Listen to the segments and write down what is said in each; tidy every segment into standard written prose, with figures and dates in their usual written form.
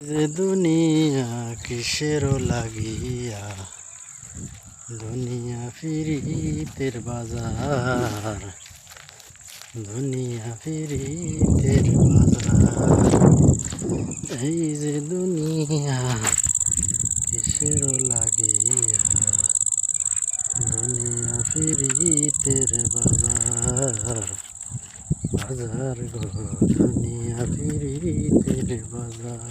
যে দুনিয়া কিসের লাগিয়া, দুনিয়া ফিরিতের বাজার, দুনিয়া ফিরিতের বাজার। এই যে দুনিয়া কিসের লাগিয়া, দুনিয়া ফিরিতের বাজার, বাজার গো দুনিয়া ফিরিতের বাজার।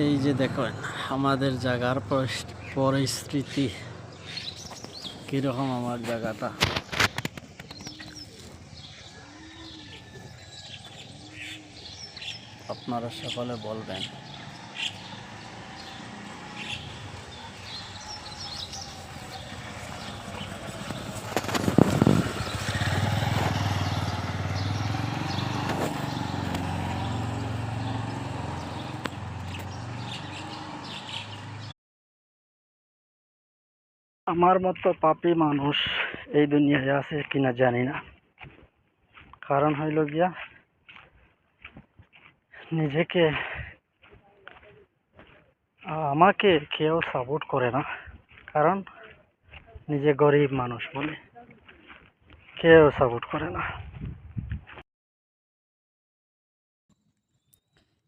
এই যে দেখেন আমাদের জায়গার পরিস্থিতি কিরকম। আমার জায়গাটা আপনারা সকলে বলবেন। আমার মতো পাপী মানুষ এই দুনিয়ায় আছে কিনা জানি না। কারণ হইল গিয়া, নিজেকে আমাকে কেউ সাপোর্ট করে না। কারণ নিজে গরিব মানুষ বলে কেউ সাপোর্ট করে না।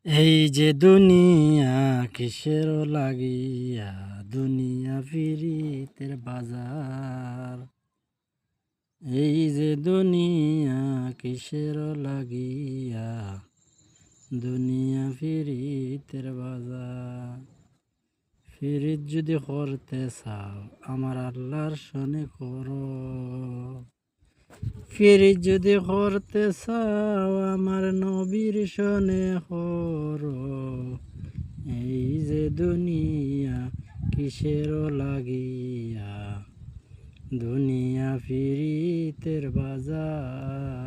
এই যে দুনিয়া কিসের লাগিয়া, দুনিয়া ফিরিতের বাজার। এই যে দুনিয়া কিসের লাগিয়া, দুনিয়া ফিরিতের বাজার। ফিরিত যদি করতে চাও আমার আল্লাহর সনে করো, ফিরিত যদি করতে চাও আমার নবীর সনে করো। এই যে দুনিয়া কিসের লাগিয়া, দুনিয়া ফিরিতের বাজার।